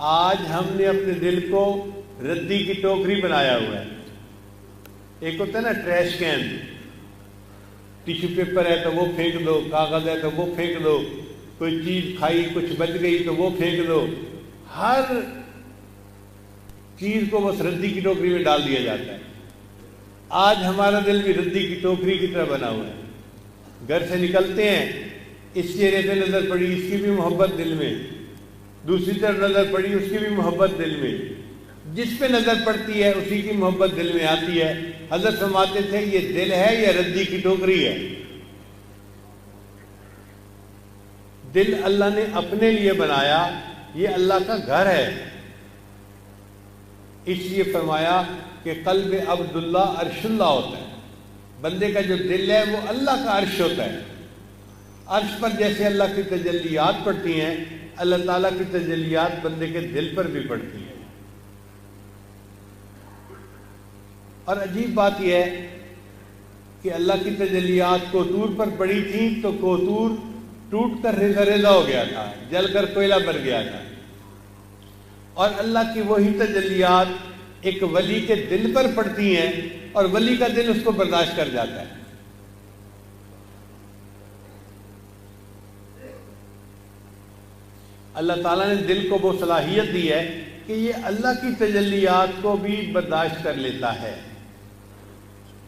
آج ہم نے اپنے دل کو ردی کی ٹوکری بنایا ہوا ہے. ایک ہوتا ہے نا ٹریش کین، ٹیشو پیپر ہے تو وہ پھینک دو، کاغذ ہے تو وہ پھینک دو، کوئی چیز کھائی کچھ بچ گئی تو وہ پھینک دو. ہر چیز کو بس ردی کی ٹوکری میں ڈال دیا جاتا ہے. آج ہمارا دل بھی ردی کی ٹوکری کی طرح بنا ہوا ہے. گھر سے نکلتے ہیں، اس چہرے پہ نظر پڑی، اس کی بھی محبت دل میں، دوسری طرف نظر پڑی، اس کی بھی محبت دل میں، جس پہ نظر پڑتی ہے اسی کی محبت دل میں آتی ہے. حضرت فرماتے تھے یہ دل ہے یا ردی کی ٹوکری ہے؟ دل اللہ نے اپنے لیے بنایا، یہ اللہ کا گھر ہے. اس لیے فرمایا کہ قلب عبداللہ عرش اللہ ہوتا ہے. بندے کا جو دل ہے وہ اللہ کا عرش ہوتا ہے. عرش پر جیسے اللہ کی تجلیات پڑتی ہیں، اللہ تعالیٰ کی تجلیات بندے کے دل پر بھی پڑتی ہیں. اور عجیب بات یہ ہے کہ اللہ کی تجلیات کوتور پر پڑی تھیں تو کوتور ٹوٹ کر ریزہ ریزہ ہو گیا تھا، جل کر کوئلہ بن گیا تھا. اور اللہ کی وہی تجلیات ایک ولی کے دل پر پڑتی ہیں اور ولی کا دل اس کو برداشت کر جاتا ہے. اللہ تعالیٰ نے دل کو وہ صلاحیت دی ہے کہ یہ اللہ کی تجلیات کو بھی برداشت کر لیتا ہے.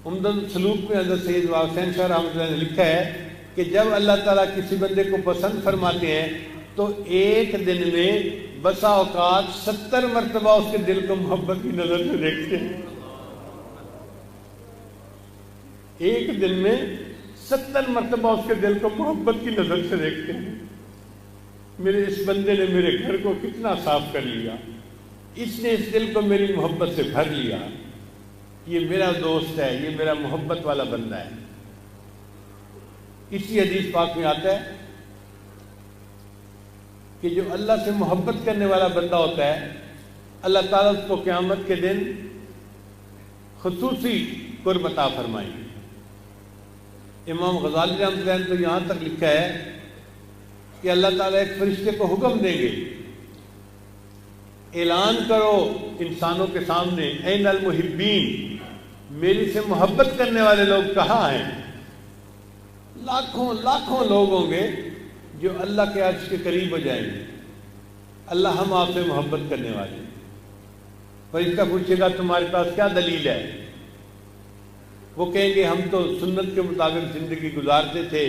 عمدہ سلوک میں حضرت سید حسین شاہ رحمۃ اللہ نے لکھا ہے کہ جب اللہ تعالیٰ کسی بندے کو پسند فرماتے ہیں تو ایک دن میں بسا اوقات 70 مرتبہ اس کے دل کو محبت کی نظر سے دیکھتے ہیں. ایک دن میں 70 مرتبہ اس کے دل کو محبت کی نظر سے دیکھتے ہیں. میرے اس بندے نے میرے گھر کو کتنا صاف کر لیا، اس نے اس دل کو میری محبت سے بھر لیا، یہ میرا دوست ہے، یہ میرا محبت والا بندہ ہے. اسی حدیث پاک میں آتا ہے کہ جو اللہ سے محبت کرنے والا بندہ ہوتا ہے، اللہ تعالیٰ اس کو قیامت کے دن خصوصی قرب عطا فرمائیں گے. امام غزالی رحمۃ اللہ نے تو یہاں تک لکھا ہے کہ اللہ تعالیٰ ایک فرشتے کو حکم دیں گے، اعلان کرو انسانوں کے سامنے، این المحبین، میری سے محبت کرنے والے لوگ کہاں ہیں؟ لاکھوں لاکھوں لوگ ہوں گے جو اللہ کے عرش کے قریب ہو جائیں گے. اللہ ہم آپ سے محبت کرنے والے ہیں. فرشتہ پوچھے گا تمہارے پاس کیا دلیل ہے؟ وہ کہیں گے ہم تو سنت کے مطابق زندگی گزارتے تھے،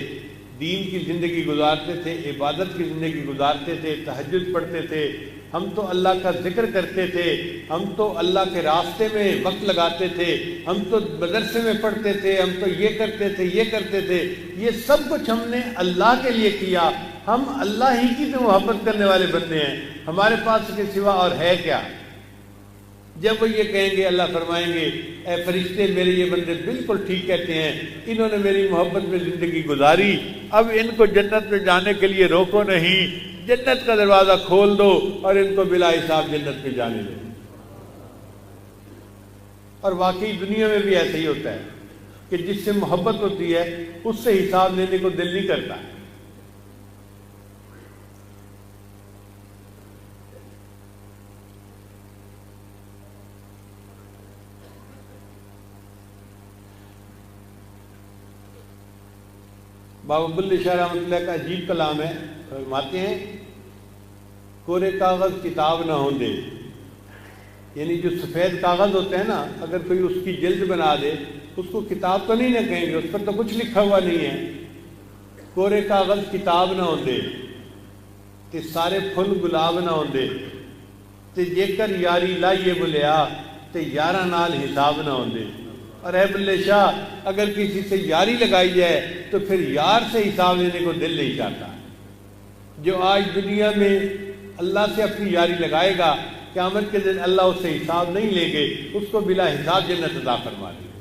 دین کی زندگی گزارتے تھے، عبادت کی زندگی گزارتے تھے، تہجد پڑھتے تھے، ہم تو اللہ کا ذکر کرتے تھے، ہم تو اللہ کے راستے میں وقت لگاتے تھے، ہم تو مدرسے میں پڑھتے تھے، ہم تو یہ کرتے تھے یہ کرتے تھے. یہ سب کچھ ہم نے اللہ کے لیے کیا. ہم اللہ ہی کی تو محبت کرنے والے بندے ہیں، ہمارے پاس اس کے سوا اور ہے کیا؟ جب وہ یہ کہیں گے، اللہ فرمائیں گے اے فرشتے میرے یہ بندے بالکل ٹھیک کہتے ہیں، انہوں نے میری محبت میں زندگی گزاری، اب ان کو جنت میں جانے کے لیے روکو نہیں، جنت کا دروازہ کھول دو اور ان کو بلا حساب جنت میں جانے دو. اور واقعی دنیا میں بھی ایسا ہی ہوتا ہے کہ جس سے محبت ہوتی ہے اس سے حساب لینے کو دل نہیں کرتا. بابا بلے شاہ رحمۃ اللہ کا عجیب کلام ہے. فرماتے ہیں کورے کاغذ کتاب نہ ہوں دے، یعنی جو سفید کاغذ ہوتا ہے نا، اگر کوئی اس کی جلد بنا دے اس کو کتاب تو نہیں نہ کہیں گے، اس پر تو کچھ لکھا ہوا نہیں ہے. کورے کاغذ کتاب نہ ہوں دے تے سارے پھل گلاب نہ ہوں دے تے جے کر یاری لائیے بلیا تے یارہ نال حساب نہ ہوں دے. اور اے بلے شاہ اگر کسی سے یاری لگائی جائے تو پھر یار سے حساب لینے کو دل نہیں چاہتا. جو آج دنیا میں اللہ سے اپنی یاری لگائے گا، قیامت کے دن اللہ اس سے حساب نہیں لیں گے، اس کو بلا حساب جنت عطا فرما دیں گے.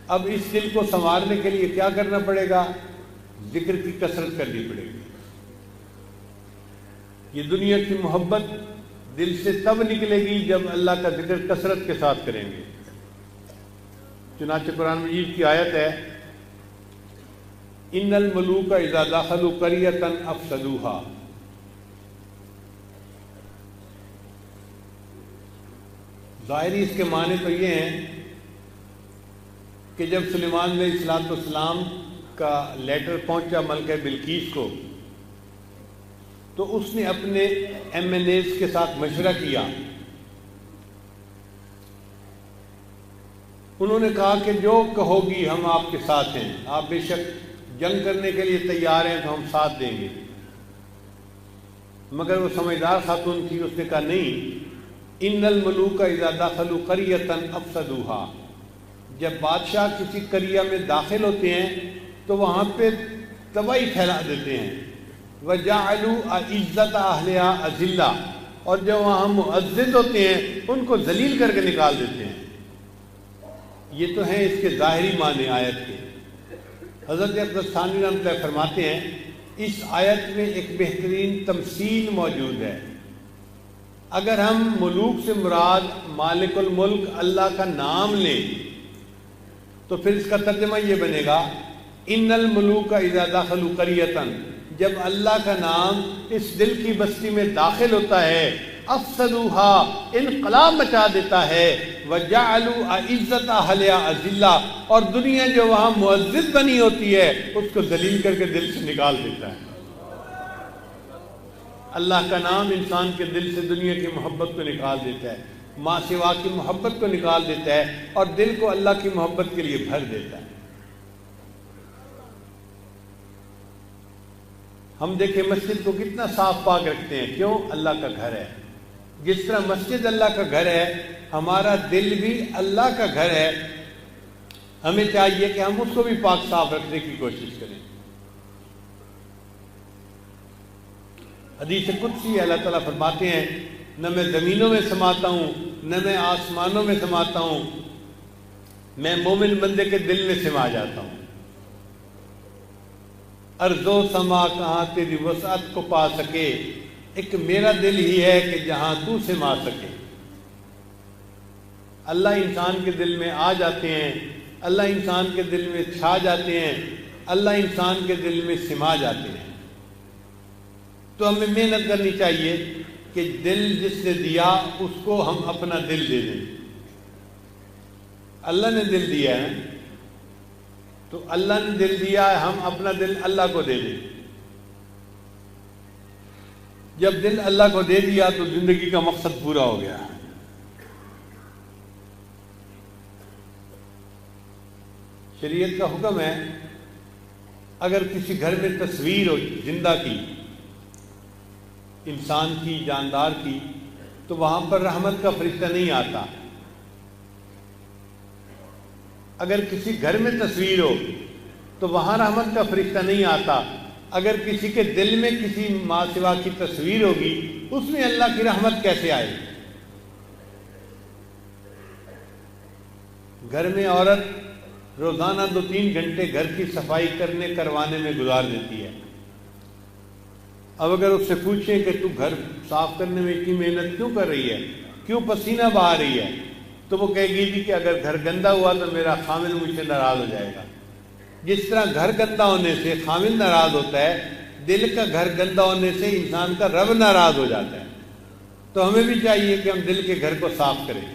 اب اس دل کو سنوارنے کے لیے کیا کرنا پڑے گا؟ ذکر کی کثرت کرنی پڑے گی. یہ دنیا کی محبت دل سے تب نکلے گی جب اللہ کا ذکر کثرت کے ساتھ کریں گے. چنانچہ قرآن مجید کی آیت ہے ان الملوک اذا دخلوا قریۃ افسدوها ظاہری اس کے معنی تو یہ ہیں کہ جب سلیمان علیہ السلام کا لیٹر پہنچا ملکہ بلقیس کو تو اس نے اپنے ایم این ایز کے ساتھ مشورہ کیا. انہوں نے کہا کہ جو کہو گی ہم آپ کے ساتھ ہیں، آپ بے شک جنگ کرنے کے لیے تیار ہیں تو ہم ساتھ دیں گے. مگر وہ سمجھدار خاتون تھی، اس نے کہا نہیں، ان الملوک اذا دخلوا قریۃ افسدوها، جب بادشاہ کسی قریہ میں داخل ہوتے ہیں تو وہاں پہ تباہی پھیلا دیتے ہیں. وجعلوا عزت اہلها اذلہ، اور جب وہاں معزز ہوتے ہیں ان کو ذلیل کر کے نکال دیتے ہیں. یہ تو ہیں اس کے ظاہری معنی آیت کے. حضرت اقدس ثانوی رحمۃ اللہ فرماتے ہیں اس آیت میں ایک بہترین تمثیل موجود ہے. اگر ہم ملوک سے مراد مالک الملک اللہ کا نام لیں تو پھر اس کا ترجمہ یہ بنے گا ان الملوک اذا دخلوا قریۃ، جب اللہ کا نام اس دل کی بستی میں داخل ہوتا ہے افسدوها، انقلاب مچا دیتا ہے. وجعلوا عزت اہلها اذلہ، اور دنیا جو وہاں معزز بنی ہوتی ہے اس کو ذلیل کر کے دل سے نکال دیتا ہے. اللہ کا نام انسان کے دل سے دنیا کی محبت کو نکال دیتا ہے، ماں سوا کی محبت کو نکال دیتا ہے اور دل کو اللہ کی محبت کے لیے بھر دیتا ہے. ہم دیکھیں مسجد کو کتنا صاف پاک رکھتے ہیں، کیوں؟ اللہ کا گھر ہے. جس طرح مسجد اللہ کا گھر ہے، ہمارا دل بھی اللہ کا گھر ہے. ہمیں چاہیے کہ ہم اس کو بھی پاک صاف رکھنے کی کوشش کریں. حدیث قدسی اللہ تعالیٰ فرماتے ہیں نہ میں زمینوں میں سماتا ہوں نہ میں آسمانوں میں سماتا ہوں، میں مومن بندے کے دل میں سما جاتا ہوں. ارض و سما کہاں تیری وسعت کو پا سکے، ایک میرا دل ہی ہے کہ جہاں تو سما سکے. اللہ انسان کے دل میں آ جاتے ہیں، اللہ انسان کے دل میں چھا جاتے ہیں، اللہ انسان کے دل میں سما جاتے ہیں. تو ہمیں محنت کرنی چاہیے کہ دل جس نے دیا اس کو ہم اپنا دل دے دیں. اللہ نے دل دیا ہے تو اللہ نے دل دیا ہے، ہم اپنا دل اللہ کو دے دیں. جب دل اللہ کو دے دیا تو زندگی کا مقصد پورا ہو گیا. شریعت کا حکم ہے اگر کسی گھر میں تصویر ہو زندہ کی، انسان کی، جاندار کی، تو وہاں پر رحمت کا فرشتہ نہیں آتا. اگر کسی گھر میں تصویر ہو تو وہاں رحمت کا فرشتہ نہیں آتا. اگر کسی کے دل میں کسی ماں سوا کی تصویر ہوگی اس میں اللہ کی رحمت کیسے آئے؟ گھر میں عورت روزانہ 2-3 گھنٹے گھر کی صفائی کروانے میں گزار دیتی ہے. اب اگر اس سے پوچھیں کہ تو گھر صاف کرنے میں اتنی محنت کیوں کر رہی ہے، کیوں پسینہ بہا رہی ہے، تو وہ کہے گی جی کہ اگر گھر گندا ہوا تو میرا خامد مجھ سے ناراض ہو جائے گا. جس طرح گھر گندا ہونے سے خامد ناراض ہوتا ہے، دل کا گھر گندا ہونے سے انسان کا رب ناراض ہو جاتا ہے. تو ہمیں بھی چاہیے کہ ہم دل کے گھر کو صاف کریں.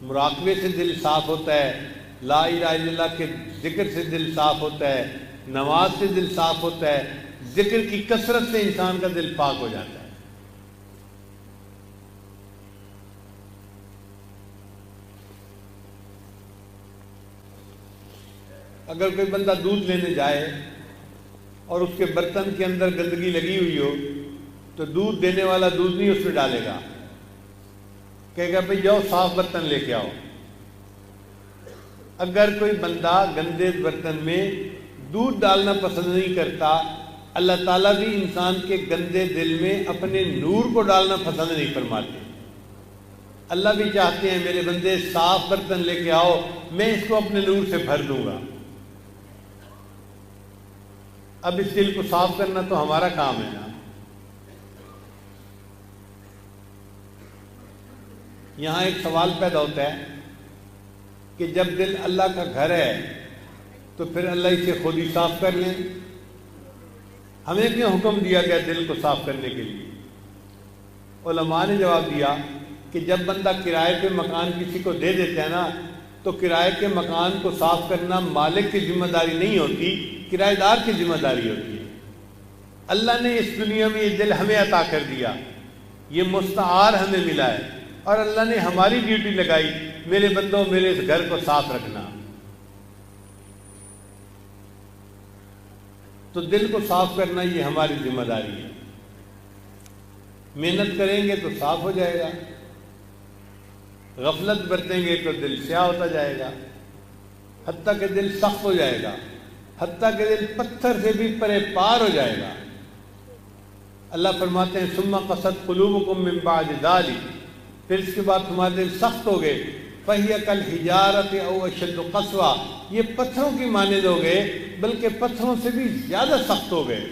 مراقبے سے دل صاف ہوتا ہے، لا الہ الا اللہ کے ذکر سے دل صاف ہوتا ہے، نماز سے دل صاف ہوتا ہے، ذکر کی کثرت سے انسان کا دل پاک ہو جاتا ہے. اگر کوئی بندہ دودھ لینے جائے اور اس کے برتن کے اندر گندگی لگی ہوئی ہو تو دودھ دینے والا دودھ نہیں اس میں ڈالے گا، کہے گا بھئی جاؤ صاف برتن لے کے آؤ. اگر کوئی بندہ گندے برتن میں دودھ ڈالنا پسند نہیں کرتا، اللہ تعالیٰ بھی انسان کے گندے دل میں اپنے نور کو ڈالنا پسند نہیں فرماتے. اللہ بھی چاہتے ہیں میرے بندے صاف برتن لے کے آؤ، میں اس کو اپنے نور سے بھر دوں گا. اب اس دل کو صاف کرنا تو ہمارا کام ہے نا. یہاں ایک سوال پیدا ہوتا ہے کہ جب دل اللہ کا گھر ہے تو پھر اللہ اسے خود ہی صاف کر لیں. ہمیں کیوں حکم دیا گیا دل کو صاف کرنے کے لیے؟ علماء نے جواب دیا کہ جب بندہ کرائے پہ مکان کسی کو دے دیتا ہے نا تو کرائے کے مکان کو صاف کرنا مالک کی ذمہ داری نہیں ہوتی، کرایہ دار کی ذمہ داری ہوتی ہے۔ اللہ نے اس دنیا میں یہ دل ہمیں عطا کر دیا، یہ مستعار ہمیں ملا ہے، اور اللہ نے ہماری ڈیوٹی لگائی میرے بندوں میرے اس گھر کو صاف رکھنا۔ تو دل کو صاف کرنا یہ ہماری ذمہ داری ہے، محنت کریں گے تو صاف ہو جائے گا، غفلت برتیں گے تو دل سیاہ ہوتا جائے گا، حتیٰ کہ دل سخت ہو جائے گا، حتیٰ کہ دل پتھر سے بھی پرے پار ہو جائے گا۔ اللہ فرماتے ہیں ثم قست قلوبکم من بعد ذلک، پھر اس کے بعد تمہارے دل سخت ہو گئے، فہی کالحجارۃ او اشد قسوہ، یہ پتھروں کی مانند ہو گئے بلکہ پتھروں سے بھی زیادہ سخت ہو گئے۔